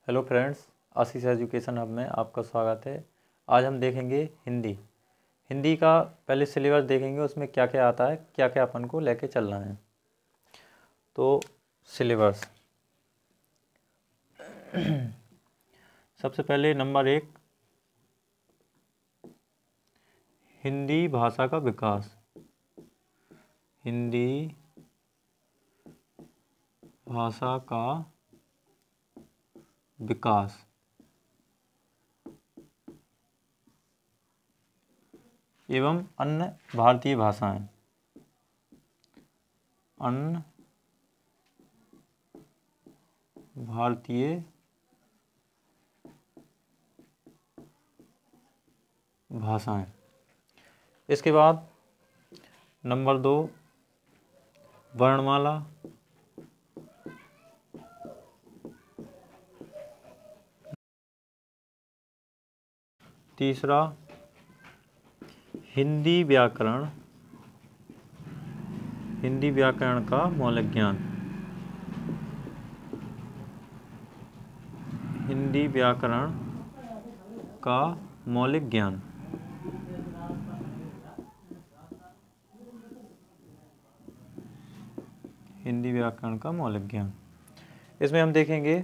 Hello friends, आशीष education hub में आपका स्वागत है। आज हम देखेंगे हिंदी का पहले सिलेबस देखेंगे, उसमें क्या क्या आता है, क्या क्या अपन को लेके चलना है। तो सिलेबस सबसे पहले नंबर 1, हिंदी भाषा का विकास। हिंदी भाषा का विकास एवं अन्य भारतीय भाषाएं। अन्य भारतीय भाषाएं। इसके बाद नंबर 2, वर्णमाला। तीसरा, हिंदी व्याकरण। हिंदी व्याकरण का मौलिक ज्ञान। हिंदी व्याकरण का मौलिक ज्ञान। हिंदी व्याकरण का मौलिक ज्ञान। इसमें हम देखेंगे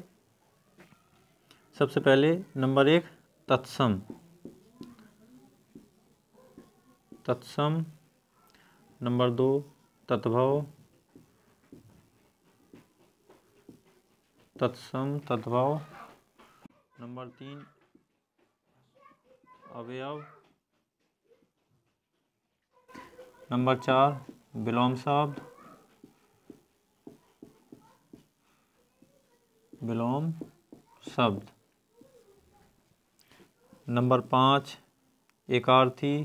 सबसे पहले नंबर 1, तत्सम। तत्सम। नंबर 2, तद्भव। तत्सम तद्भव। नंबर 3, अवयव। नंबर 4, विलोम शब्द। विलोम शब्द। नंबर 5, एकार्थी।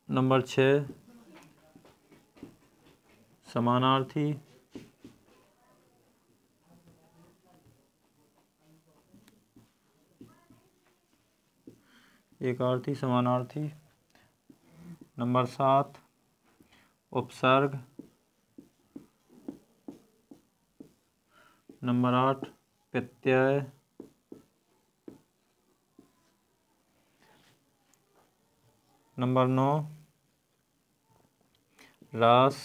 नंबर 6, समानार्थी। एकार्थी, समानार्थी। नंबर 7, उपसर्ग। नंबर 8, प्रत्यय। नंबर 9, रस।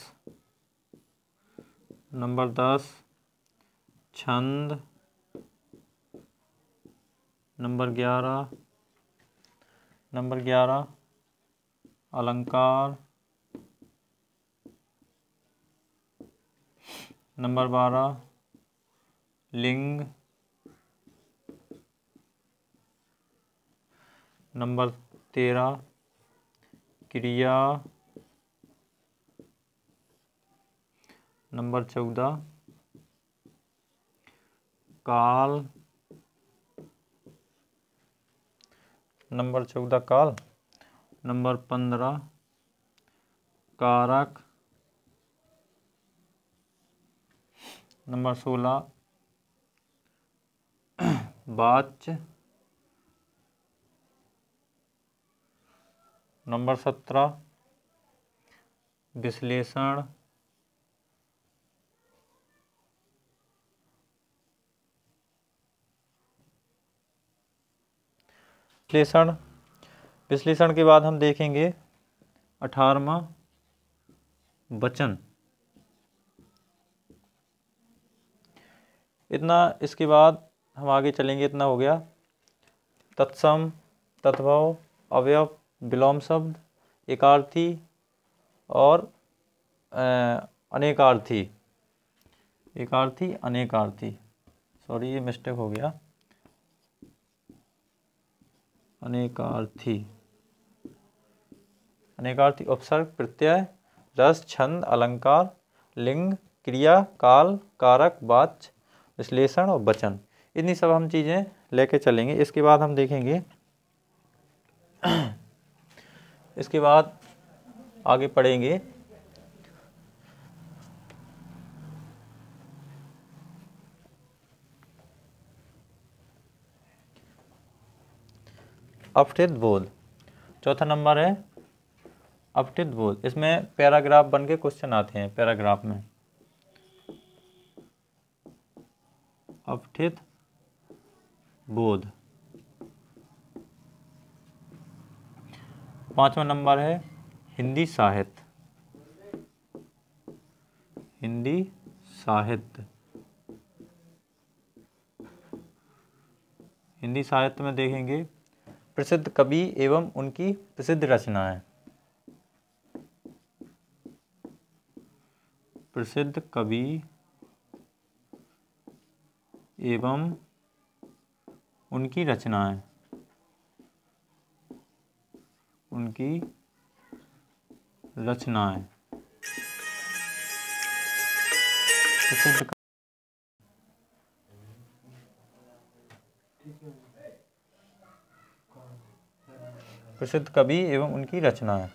नंबर 10, छंद। नंबर 11, अलंकार। नंबर 12, लिंग। नंबर 13, क्रिया। नंबर 14, काल। नंबर 14, काल। नंबर 15, कारक। नंबर 16, वाच्य। नंबर 17, विश्लेषण। विश्लेषण के बाद हम देखेंगे 18वां, वचन। इतना इसके बाद हम आगे चलेंगे। इतना हो गया तत्सम, तद्भव, अवयव, विलोम शब्द, एकार्थी और अनेकार्थी। एकार्थी, अनेकार्थी। सॉरी, ये मिस्टेक हो गया। अनेकार्थी। अनेकार्थी, उपसर्ग, प्रत्यय, रस, छंद, अलंकार, लिंग, क्रिया, काल, कारक, वाच्य, विश्लेषण और वचन। इतनी सब हम चीज़ें लेके चलेंगे। इसके बाद हम देखेंगे इसके बाद आगे पढ़ेंगे अपठित बोध। चौथा नंबर है अपठित बोध। इसमें पैराग्राफ बन के क्वेश्चन आते हैं। पैराग्राफ में अपठित बोध। 5वां नंबर है हिंदी साहित्य। हिंदी साहित्य। हिंदी साहित्य में देखेंगे प्रसिद्ध कवि एवं उनकी प्रसिद्ध रचनाएं। प्रसिद्ध कवि एवं उनकी रचनाएं। उनकी रचनाएं। प्रसिद्ध प्रसिद्ध कवि एवं उनकी रचनाएं।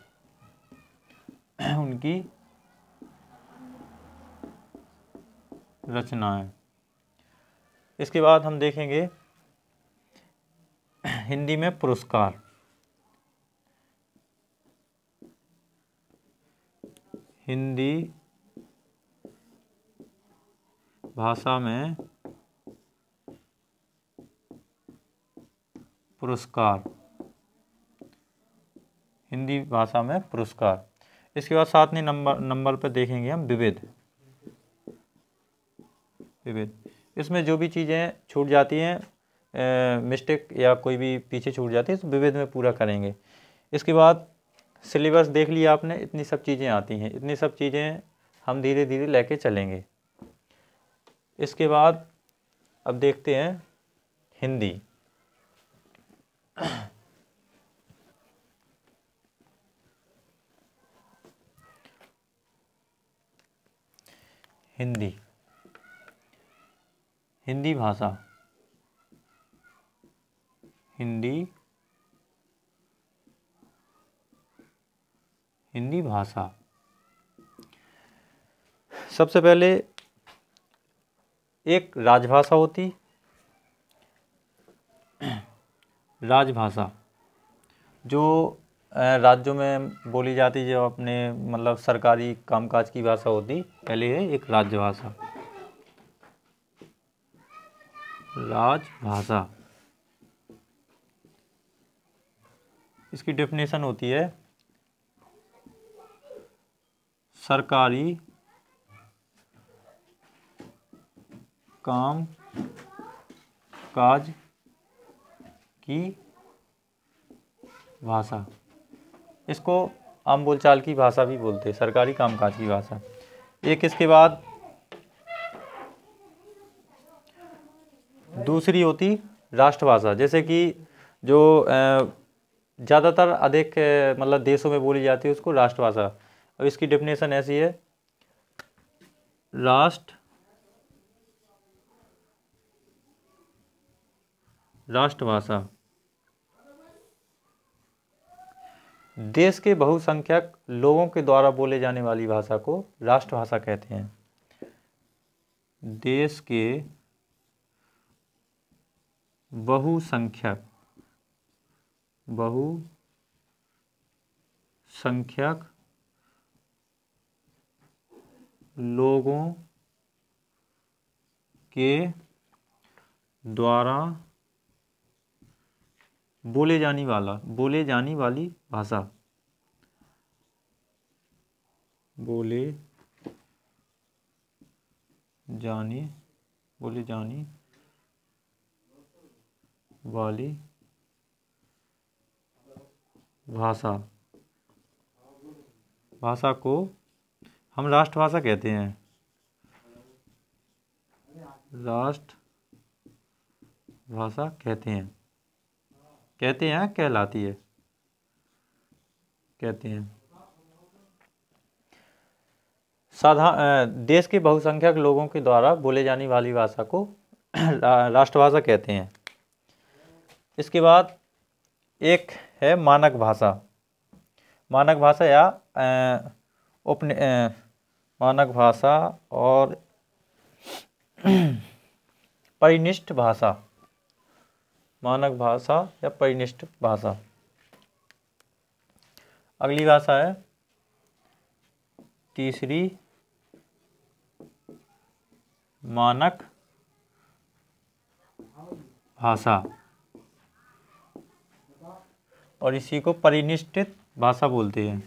उनकी रचनाएं। इसके बाद हम देखेंगे हिंदी में पुरस्कार। हिंदी भाषा में पुरस्कार। हिंदी भाषा में पुरस्कार। इसके बाद 7वें नंबर पर देखेंगे हम विविध। विविध, इसमें जो भी चीज़ें छूट जाती हैं, मिस्टेक या कोई भी पीछे छूट जाती है, तो विविध में पूरा करेंगे। इसके बाद सिलेबस देख लिया आपने, इतनी सब चीज़ें आती हैं, इतनी सब चीज़ें हम धीरे धीरे लेके चलेंगे। इसके बाद अब देखते हैं हिंदी। हिंदी। हिंदी भाषा। हिंदी भाषा। सबसे पहले एक राजभाषा होती। राजभाषा जो राज्यों में बोली जाती, जो अपने मतलब सरकारी कामकाज की भाषा होती, पहले है एक राजभाषा। राजभाषा। इसकी डेफिनेशन होती है सरकारी काम काज की भाषा। इसको आम बोलचाल की भाषा भी बोलते हैं, सरकारी कामकाज की भाषा। एक इसके बाद दूसरी होती राष्ट्रभाषा, जैसे कि जो ज़्यादातर अधिक मतलब देशों में बोली जाती है, उसको राष्ट्रभाषा। अब इसकी डेफिनेशन ऐसी है, राष्ट्रभाषा देश के बहुसंख्यक लोगों के द्वारा बोले जाने वाली भाषा को राष्ट्रभाषा कहते हैं। देश के बहुसंख्यक लोगों के द्वारा बोले जाने वाली भाषा। बोले जाने वाली भाषा को हम राष्ट्रभाषा कहते हैं। राष्ट्रभाषा कहते हैं, कहलाती है, कहते हैं। देश के बहुसंख्यक लोगों के द्वारा बोले जाने वाली भाषा को राष्ट्रभाषा कहते हैं। इसके बाद एक है मानक भाषा। मानक भाषा या मानक भाषा और परिनिष्ठ भाषा। मानक भाषा या परिनिष्ठ भाषा। अगली भाषा है तीसरी मानक भाषा, और इसी को परिनिष्ठित भाषा बोलते हैं।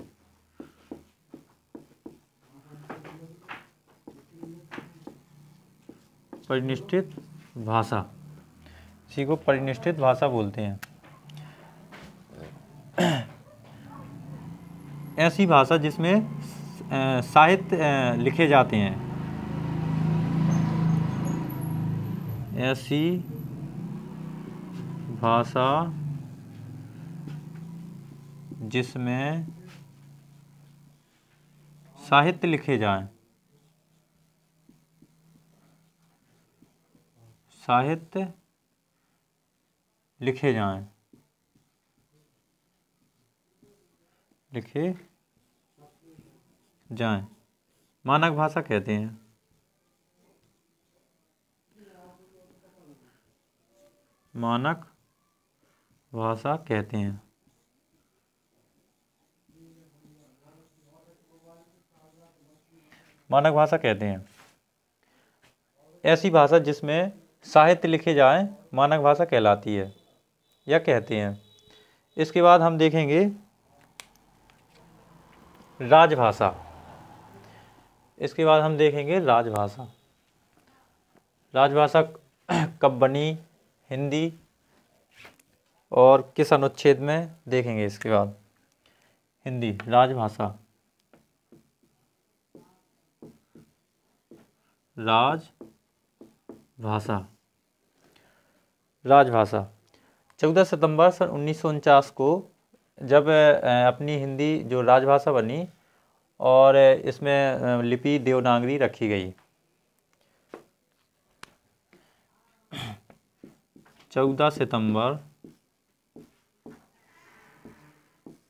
परिनिष्ठित भाषा, इसी को परिनिष्ठित भाषा बोलते हैं। ऐसी भाषा जिसमें साहित्य लिखे जाते हैं, ऐसी भाषा जिसमें साहित्य लिखे जाएं, साहित्य लिखे जाएं, लिखे जाएं, मानक भाषा कहते हैं। मानक भाषा कहते हैं। मानक भाषा कहते हैं। ऐसी भाषा जिसमें साहित्य लिखे जाएं मानक भाषा कहलाती है या कहते हैं। इसके बाद हम देखेंगे राजभाषा। इसके बाद हम देखेंगे राजभाषा। राजभाषा कब बनी, हिंदी, और किस अनुच्छेद में देखेंगे। इसके बाद हिंदी राजभाषा, राजभाषा, राजभाषा 14 सितंबर सन 1949 को जब अपनी हिंदी जो राजभाषा बनी और इसमें लिपि देवनागरी रखी गई। 14 सितंबर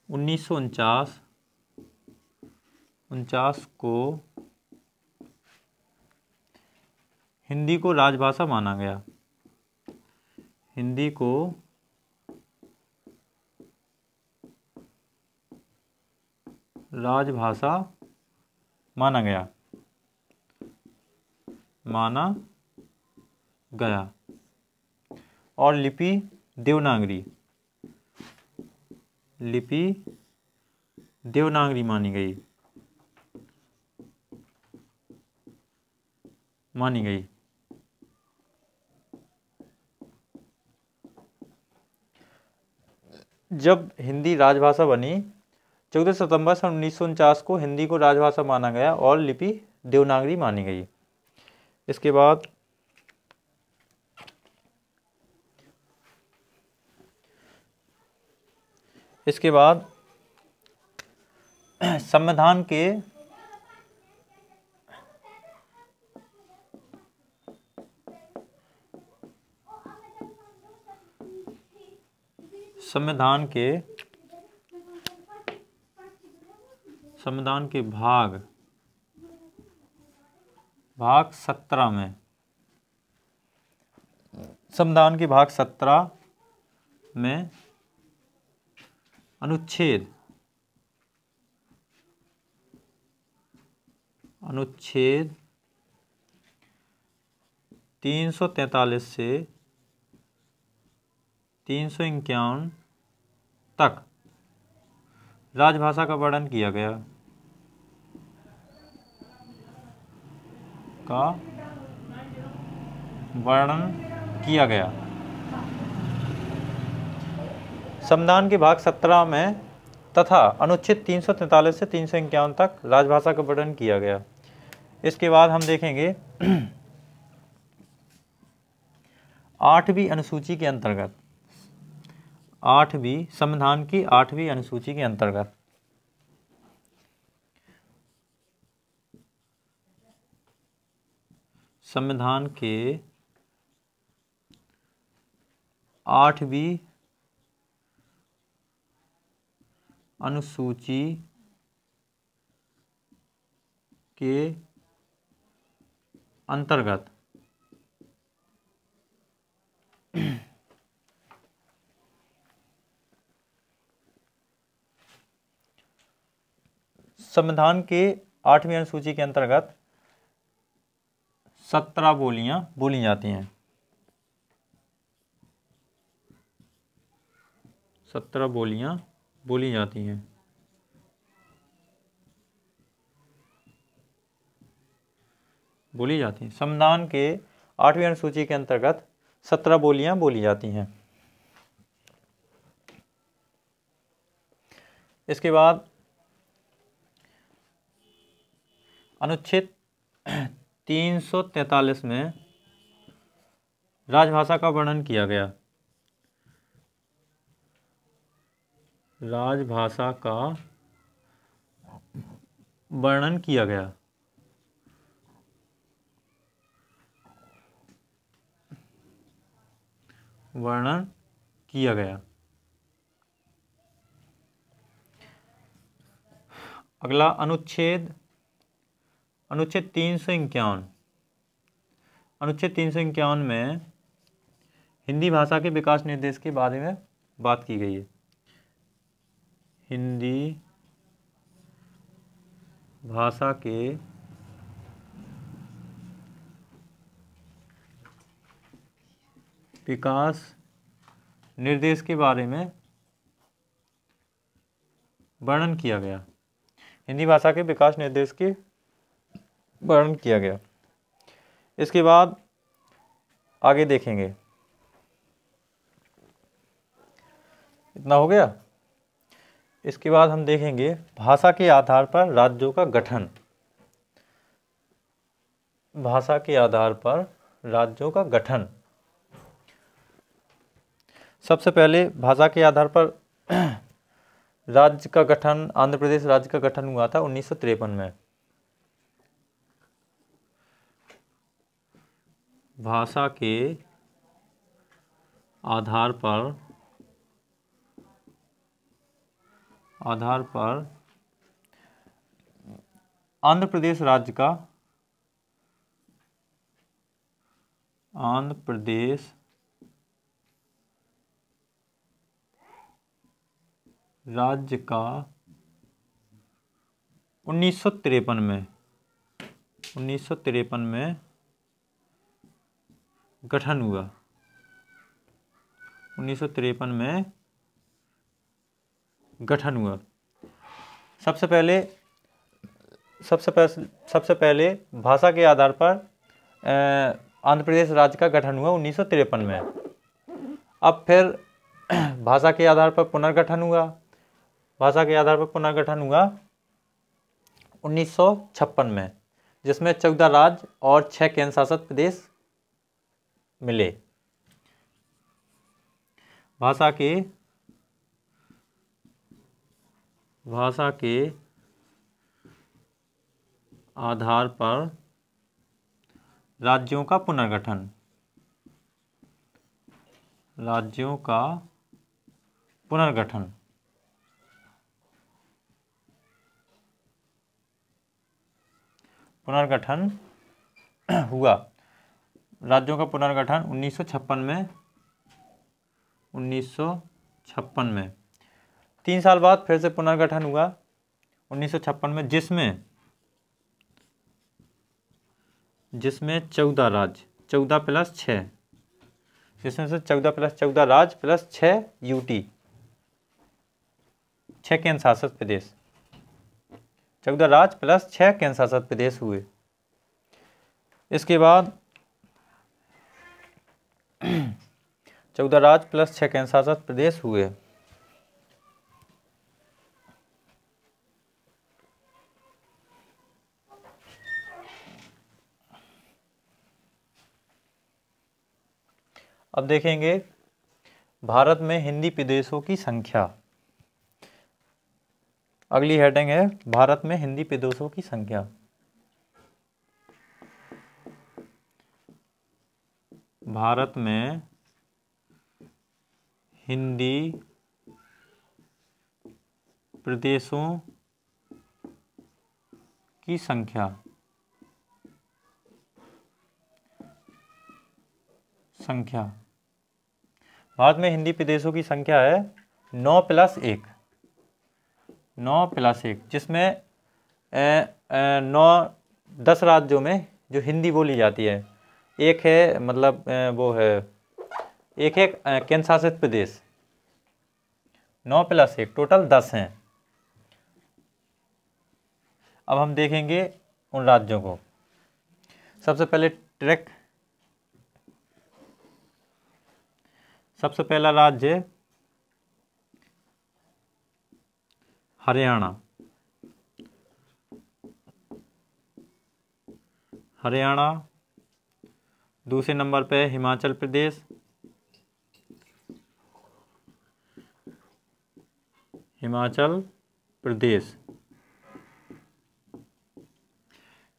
1949 को हिंदी को राजभाषा माना गया। हिंदी को राजभाषा माना गया, माना गया, और लिपि देवनागरी, लिपि देवनागरी मानी गई, मानी गई। जब हिंदी राजभाषा बनी 14 सितंबर सन 1949 को हिंदी को राजभाषा माना गया और लिपि देवनागरी मानी गई। इसके बाद संविधान के भाग 17 में, संविधान के भाग 17 में अनुच्छेद 343 से 351 तक राजभाषा का वर्णन किया गया। संविधान के भाग 17 में तथा अनुच्छेद 343 से 351 तक राजभाषा का वर्णन किया गया। इसके बाद हम देखेंगे 8वीं अनुसूची के अंतर्गत, 8वीं संविधान की 8वीं अनुसूची के अंतर्गत संविधान के 8वीं अनुसूची के अंतर्गत संविधान के 8वीं अनुसूची के अंतर्गत 17 बोलियां बोली जाती हैं। 17 बोलियां बोली जाती हैं। संविधान के 8वीं अनुसूची के अंतर्गत 17 बोलियां बोली जाती हैं। इसके बाद अनुच्छेद 343 में राजभाषा का वर्णन किया गया। राजभाषा का वर्णन किया गया। अगला अनुच्छेद 351। अनुच्छेद 351 में हिंदी भाषा के विकास निर्देश के बारे में बात की गई है। हिंदी भाषा के विकास निर्देश के बारे में वर्णन किया गया। हिंदी भाषा के विकास निर्देश के वर्णन किया गया। इसके बाद आगे देखेंगे। इतना हो गया। इसके बाद हम देखेंगे भाषा के आधार पर राज्यों का गठन। भाषा के आधार पर राज्यों का गठन। सबसे पहले भाषा के आधार पर राज्य का गठन, आंध्र प्रदेश राज्य का गठन हुआ था 1953 में। भाषा के आधार पर आंध्र प्रदेश राज्य का आंध्र प्रदेश राज्य का 1953 में गठन हुआ। 1953 में गठन हुआ। सबसे पहले भाषा के आधार पर आंध्र प्रदेश राज्य का गठन हुआ 1953 में। अब फिर भाषा के आधार पर पुनर्गठन हुआ। भाषा के आधार पर पुनर्गठन हुआ 1956 में, जिसमें 14 राज्य और 6 केंद्र शासित प्रदेश मिले। भाषा के आधार पर राज्यों का पुनर्गठन। हुआ। राज्यों का पुनर्गठन 1956 में। 3 साल बाद फिर से पुनर्गठन हुआ 1956 में, जिसमें 14 राज्य, 14 + 6, जिसमें से 14 + 14 राज्य + 6 यूटी, 6 केंद्र शासित प्रदेश। 14 राज्य + 6 केंद्र शासित प्रदेश हुए। इसके बाद 14 राज्य + 6 केंद्र शासित प्रदेश हुए। अब देखेंगे भारत में हिंदी प्रदेशों की संख्या। अगली हेडिंग है भारत में हिंदी प्रदेशों की संख्या। भारत में हिंदी प्रदेशों की संख्या। भारत में हिंदी प्रदेशों की संख्या है 9 + 1। 9 + 1, जिसमें 10 राज्यों में जो हिंदी बोली जाती है। एक है एक है केंद्र शासित प्रदेश, 9 + 1 टोटल 10 हैं। अब हम देखेंगे उन राज्यों को। सबसे पहले सबसे पहला राज्य हरियाणा। दूसरे नंबर पे हिमाचल प्रदेश।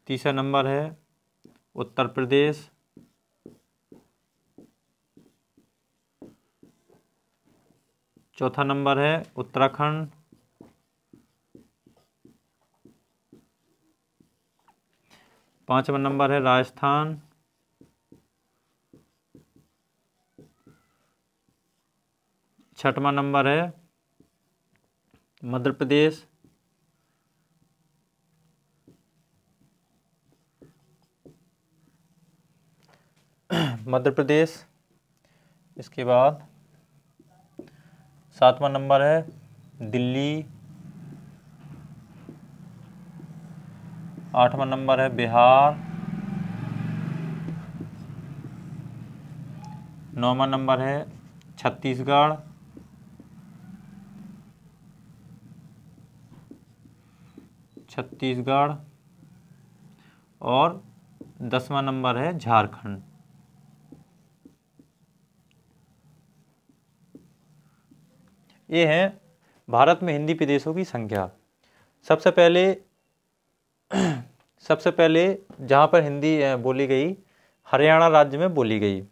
तीसरा नंबर है उत्तर प्रदेश। चौथा नंबर है उत्तराखंड। पांचवा नंबर है राजस्थान। छठवां नंबर है मध्य प्रदेश। इसके बाद सातवां नंबर है दिल्ली। आठवां नंबर है बिहार। नौवां नंबर है छत्तीसगढ़। और 10वां नंबर है झारखंड। ये है भारत में हिंदी प्रदेशों की संख्या। सबसे पहले जहाँ पर हिंदी बोली गई, हरियाणा राज्य में बोली गई।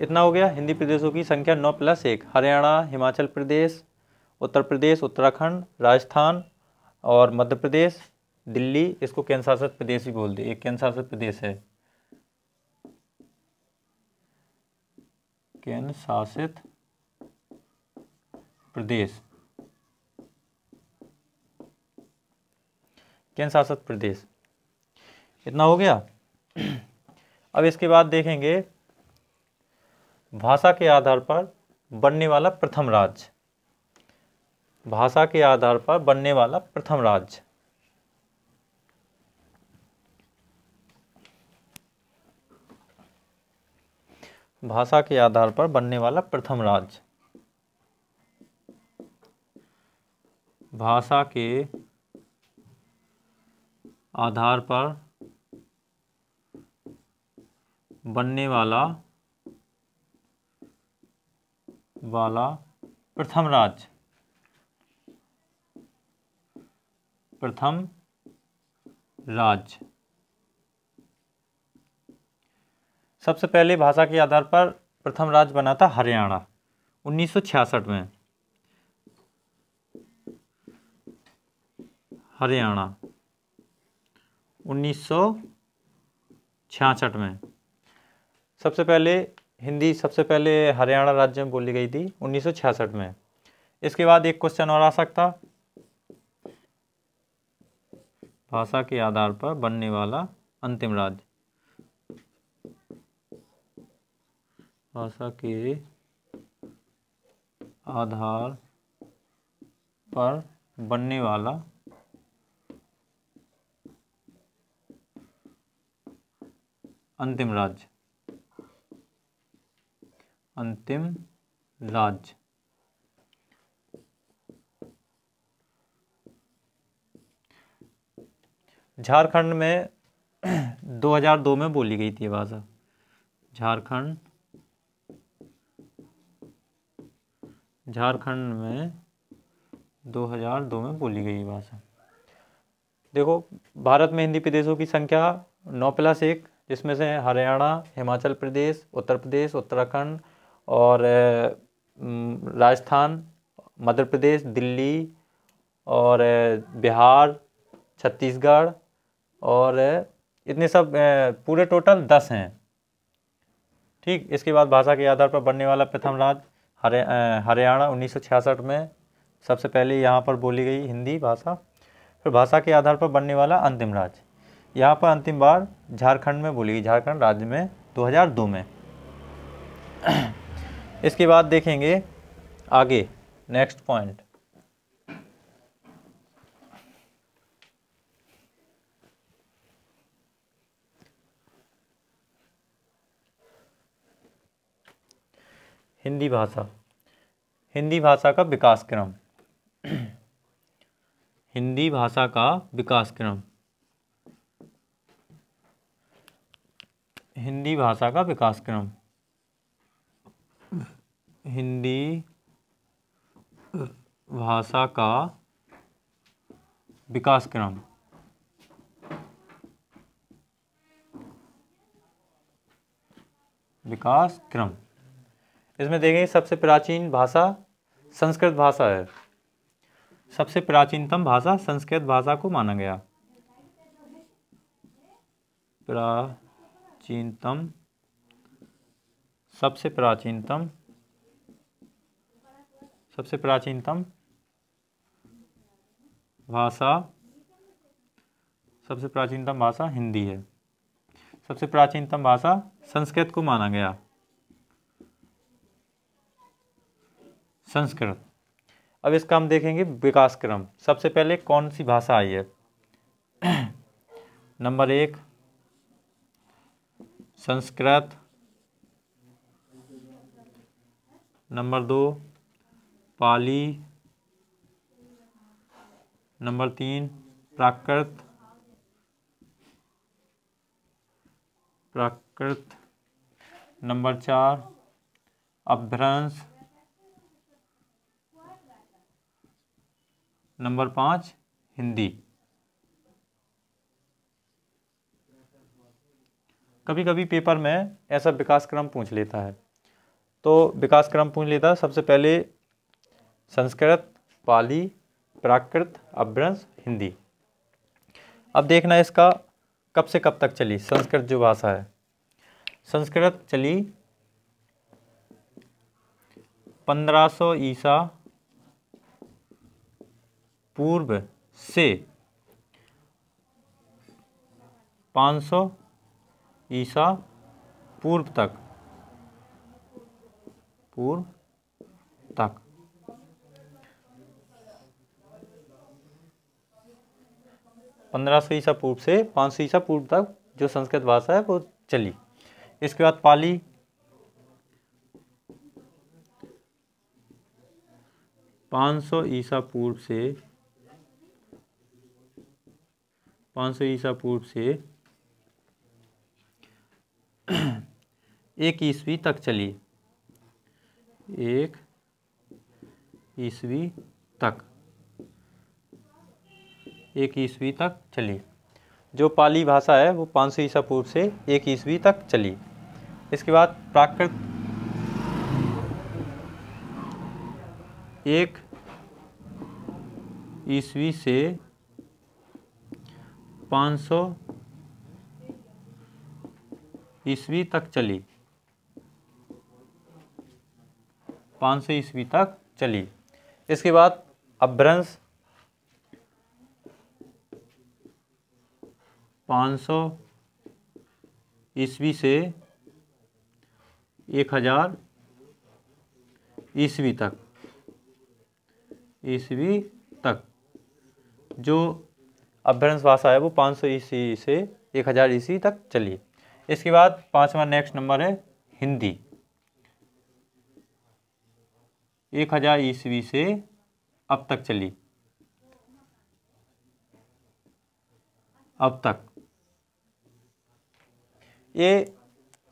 इतना हो गया हिंदी प्रदेशों की संख्या 9 + 1। हरियाणा, हिमाचल प्रदेश, उत्तर प्रदेश, उत्तराखंड, राजस्थान और मध्य प्रदेश, दिल्ली। इसको केंद्र शासित प्रदेश भी बोलते हैं, एक केंद्र शासित प्रदेश है। केंद्र शासित प्रदेश। इतना हो गया। अब इसके बाद देखेंगे भाषा के आधार पर बनने वाला प्रथम राज्य। भाषा के आधार पर बनने वाला प्रथम राज्य। भाषा के आधार पर बनने वाला प्रथम राज्य। भाषा के आधार पर बनने वाला प्रथम राज्य। सबसे पहले भाषा के आधार पर प्रथम राज्य बना था हरियाणा 1966 में। हरियाणा 1966 में सबसे पहले हिंदी हरियाणा राज्य में बोली गई थी 1966 में। इसके बाद एक क्वेश्चन और आ सकता, भाषा के आधार पर बनने वाला अंतिम राज्य। भाषा के आधार पर बनने वाला अंतिम राज्य। झारखंड में 2002 में बोली गई थी भाषा। झारखंड में 2002 में बोली गई भाषा। देखो भारत में हिंदी प्रदेशों की संख्या 9 + 1, जिसमें से हरियाणा, हिमाचल प्रदेश, उत्तर प्रदेश, उत्तराखंड और राजस्थान, मध्य प्रदेश, दिल्ली और बिहार, छत्तीसगढ़ और इतने सब पूरे टोटल 10 हैं। ठीक, इसके बाद भाषा के आधार पर बनने वाला प्रथम राज्य हरियाणा 1966 में सबसे पहले यहाँ पर बोली गई हिंदी भाषा। फिर भाषा के आधार पर बनने वाला अंतिम राज्य। यहाँ पर अंतिम बार झारखंड में बोली गई, झारखंड राज्य में 2002 में। इसके बाद देखेंगे आगे नेक्स्ट पॉइंट, हिंदी भाषा। हिंदी भाषा का विकास क्रम। हिंदी भाषा का विकास क्रम। हिंदी भाषा का विकास क्रम। हिंदी भाषा का विकास क्रम। विकास क्रम। इसमें देखेंगे सबसे प्राचीन भाषा संस्कृत भाषा है। सबसे प्राचीनतम भाषा संस्कृत भाषा को माना गया। प्राचीनतम, सबसे प्राचीनतम भाषा, सबसे प्राचीनतम भाषा हिंदी है। सबसे प्राचीनतम भाषा संस्कृत को माना गया, संस्कृत। अब इसका हम देखेंगे विकास क्रम। सबसे पहले कौन सी भाषा आई है? नंबर 1 संस्कृत, नंबर 2 पाली, नंबर 3 प्राकृत, नंबर 4 अपभ्रंश, नंबर 5 हिंदी। कभी कभी पेपर में ऐसा विकास क्रम पूछ लेता है, तो विकास क्रम पूछ लेता है। सबसे पहले संस्कृत, पाली, प्राकृत, अपभ्रंश, हिंदी। अब देखना इसका कब से कब तक चली संस्कृत जो भाषा है। संस्कृत चली 1500 ईसा पूर्व से 500 ईसा पूर्व तक, 1500 ईसा पूर्व से 500 ईसा पूर्व तक जो संस्कृत भाषा है वो चली। इसके बाद पाली, पाँच सौ ईसा पूर्व से 1 ईस्वी तक चली। 1 ईस्वी तक चली। जो पाली भाषा है वो 500 ईसा पूर्व से 1 ईस्वी तक चली। इसके बाद प्राकृत 1 ईस्वी से 500 ईस्वी तक चली। 500 ईस्वी तक चली। इसके बाद अपभ्रंश 500 ईस्वी से 1000 ईस्वी तक जो अपभ्रंश भाषा है वो 500 ईस्वी से 1000 ईस्वी तक चली। इसके बाद 5वां नेक्स्ट नंबर है हिंदी। 1000 ईस्वी से अब तक चली, अब तक। ये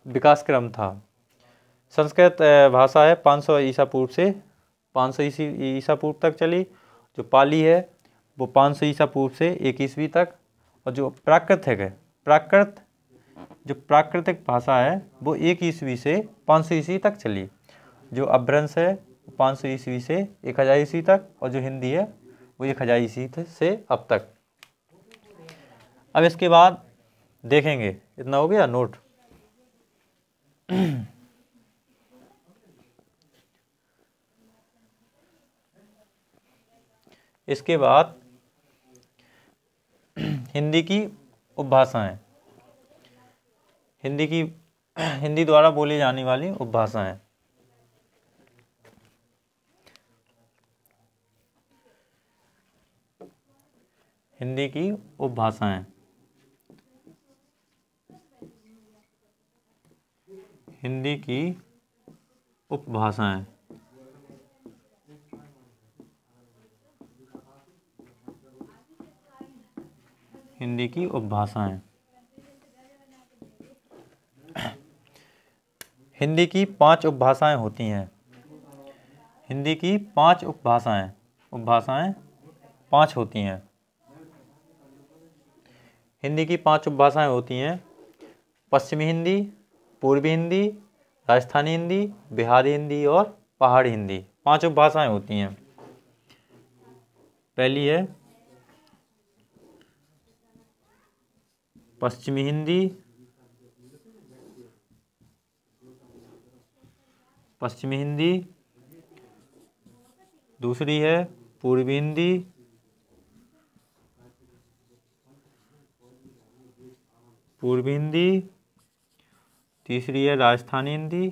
विकास क्रम था। संस्कृत भाषा है 500 ईसा पूर्व से 500 ईसा पूर्व तक चली। जो पाली है वो 500 ईसा पूर्व से 1 ईस्वी तक। और जो प्राकृत है जो प्राकृतिक भाषा है वो 1 ईस्वी से 500 ईस्वी तक चली। जो अपभ्रंश है 500 ईस्वी से 1000 ईस्वी तक। और जो हिंदी है वो 1000 ईस्वी से अब तक। अब इसके बाद देखेंगे, इतना हो गया नोट। इसके बाद हिंदी की उपभाषाएं। हिंदी द्वारा बोली जाने वाली उपभाषाएं। हिंदी की उपभाषाएं। हिंदी की उपभाषाएं। हिंदी की उपभाषाएं। हिंदी की 5 उपभाषाएं होती हैं। हिंदी की 5 उपभाषाएं 5 होती हैं। हिंदी की 5 उपभाषाएं होती हैं। पश्चिमी हिंदी, पूर्वी हिंदी, राजस्थानी हिंदी, बिहारी हिंदी और पहाड़ी हिंदी। 5 उपभाषाएं होती हैं। पहली है पश्चिमी हिंदी, पश्चिमी हिंदी। दूसरी है पूर्वी हिंदी, पूर्वी हिंदी। तीसरी है राजस्थानी हिंदी,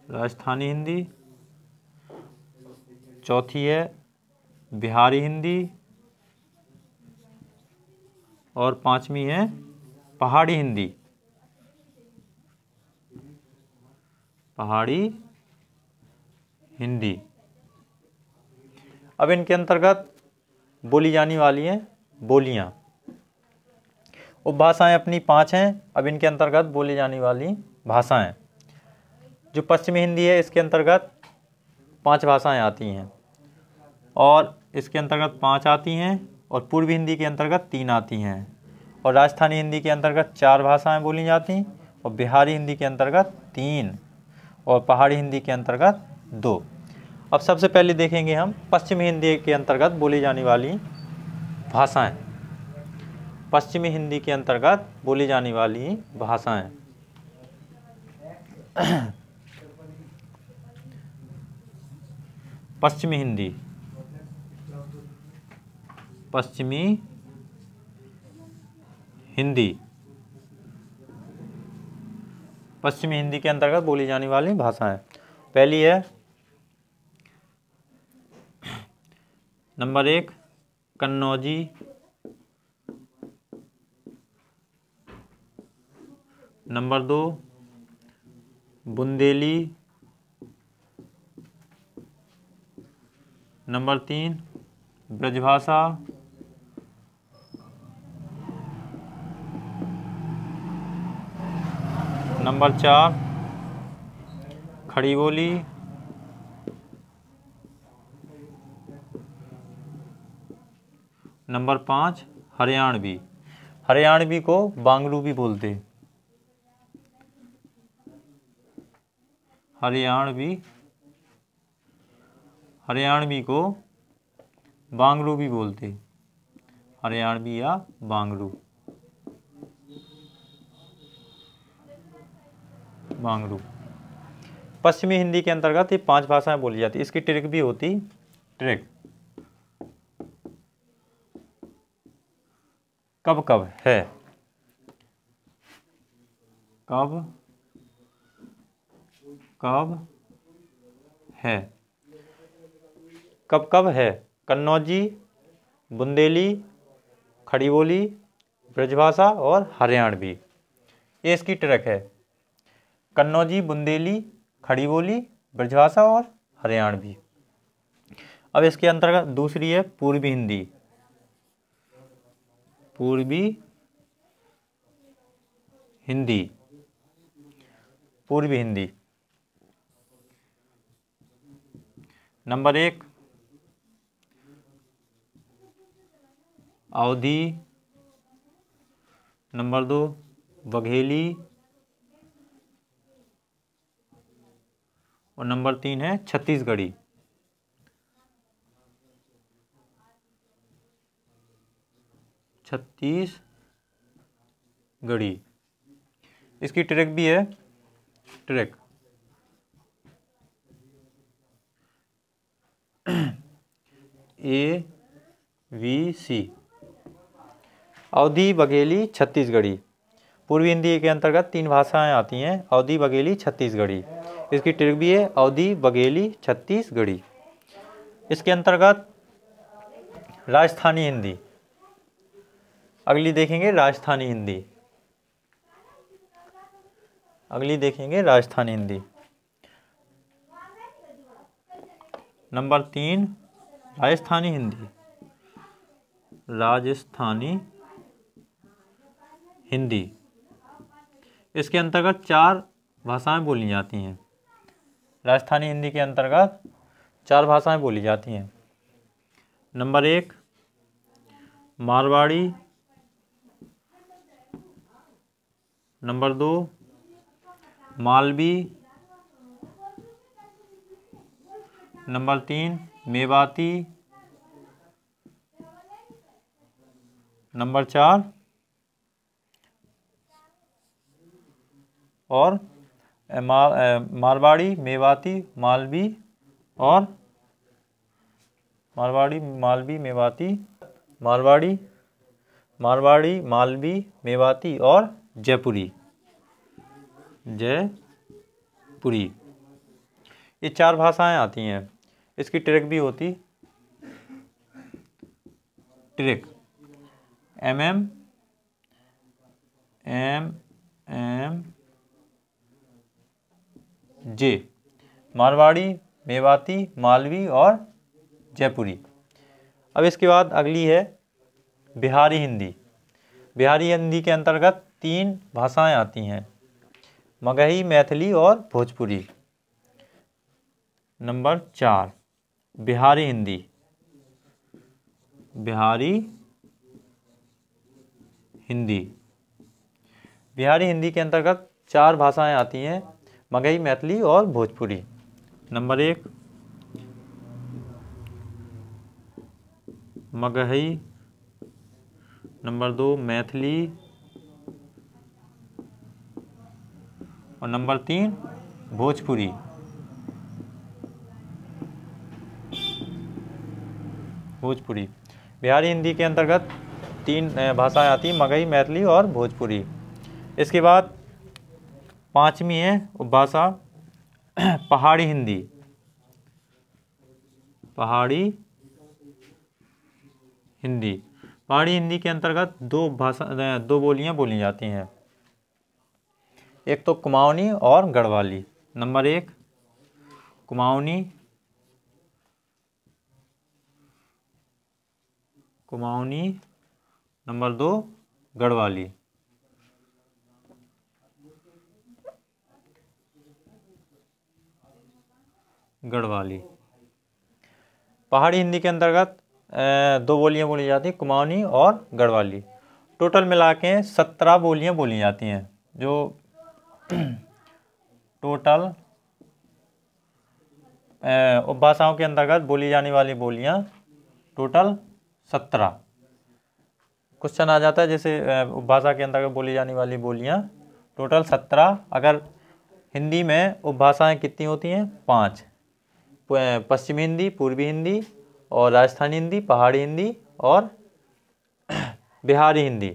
राजस्थानी हिंदी। चौथी है बिहारी हिंदी और 5वीं है पहाड़ी हिंदी, पहाड़ी हिंदी। अब इनके अंतर्गत बोली जाने वाली हैं बोलियां। उपभाषाएं अपनी 5 हैं। अब इनके अंतर्गत बोली जाने वाली भाषाएं। जो पश्चिमी हिंदी है इसके अंतर्गत 5 भाषाएं आती हैं और इसके अंतर्गत 5 आती हैं और पूर्वी हिंदी के अंतर्गत 3 आती हैं और राजस्थानी हिंदी के अंतर्गत 4 भाषाएं बोली जाती हैं और बिहारी हिंदी के अंतर्गत 3 और पहाड़ी हिंदी के अंतर्गत 2। अब सबसे पहले देखेंगे हम पश्चिमी हिंदी के अंतर्गत बोली जाने वाली भाषाएं। पश्चिमी हिंदी के अंतर्गत बोली जाने वाली भाषाएं। पश्चिमी हिंदी। पश्चिमी हिंदी। पश्चिमी हिंदी के अंतर्गत बोली जाने वाली भाषाएं। पहली है number 1 Kannauji, number 2 Bundeli, number 3 Brajbhasha, number 4 खड़ी बोली, नंबर 5 हरियाणवी। हरियाणवी को बांगरू भी बोलते। हरियाणवी को बांगरू भी बोलते। हरियाणवी या बांगरू। पश्चिमी हिंदी के अंतर्गत ये 5 भाषाएं बोली जाती। इसकी ट्रिक भी होती। ट्रिक कब कब है, कब कब है, कब कब है। कन्नौजी, बुंदेली, खड़ी बोली, ब्रजभाषा और हरियाणवी। ये इसकी ट्रिक है। कन्नौजी, बुंदेली, खड़ी बोली, ब्रजभाषा और हरियाणवी। अब इसके अंतर्गत दूसरी है पूर्वी हिंदी। पूर्वी हिंदी। पूर्वी हिंदी। नंबर 1 अवधी, नंबर 2 बघेली और नंबर 3 है छत्तीसगढ़ी। छत्तीसगढ़ी। इसकी ट्रिक भी है। ट्रिक ए VC। अवधी, बघेली, छत्तीसगढ़ी। पूर्वी हिंदी के अंतर्गत 3 भाषाएं आती हैं, अवधी, बघेली, छत्तीसगढ़ी। इसकी ट्रिक भी है, अवधी, बघेली, छत्तीसगढ़ी। इसके अंतर्गत राजस्थानी हिंदी। अगली देखेंगे राजस्थानी हिंदी। नंबर 3 राजस्थानी हिंदी। इसके अंतर्गत 4 भाषाएं बोली जाती हैं। राजस्थानी हिंदी के अंतर्गत 4 भाषाएं बोली जाती हैं। Number 1 Marwari, number 2 Malvi, number 3 Mewati, number 4 और मारवाड़ी, मेवाती, मालवी और मारवाड़ी, मालवी, मेवाती और जयपुरी। ये 4 भाषाएं आती हैं। इसकी ट्रिक भी होती, MMJ, मारवाड़ी, मेवाती, मालवी और जयपुरी। अब इसके बाद अगली है बिहारी हिंदी। बिहारी हिंदी के अंतर्गत 3 भाषाएं आती हैं, मगही, मैथिली और भोजपुरी। नंबर 4 बिहारी हिंदी। बिहारी हिंदी के अंतर्गत 4 भाषाएं आती हैं, मगही, मैथिली और भोजपुरी। नंबर 1 मगही, नंबर 2 मैथिली और नंबर 3 भोजपुरी। बिहारी हिंदी के अंतर्गत 3 भाषाएं आती हैं, मगही, मैथिली और भोजपुरी। इसके बाद 5वीं है उपभाषा पहाड़ी हिंदी। पहाड़ी हिंदी के अंतर्गत 2 बोलियां बोली जाती हैं, एक तो कुमाऊनी और गढ़वाली। Number 1 Kumaoni, number 2 Garhwali. पहाड़ी हिंदी के अंतर्गत 2 बोलियां बोली जाती हैं, कुमाऊनी और गढ़वाली। टोटल मिला के 17 बोलियां बोली जाती हैं। जो टोटल उपभाषाओं के अंतर्गत बोली जाने वाली बोलियां टोटल 17। क्वेश्चन आ जाता है जैसे उपभाषा के अंतर्गत बोली जाने वाली बोलियां टोटल 17। अगर हिंदी में उपभाषाएं कितनी होती हैं? 5। पश्चिमी हिंदी, पूर्वी हिंदी और राजस्थानी हिंदी, पहाड़ी हिंदी और बिहारी हिंदी।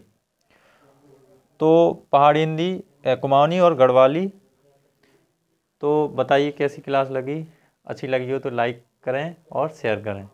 तो पहाड़ी हिंदी, कुमाऊनी और गढ़वाली। तो बताइए कैसी क्लास लगी? अच्छी लगी हो तो लाइक करें और शेयर करें।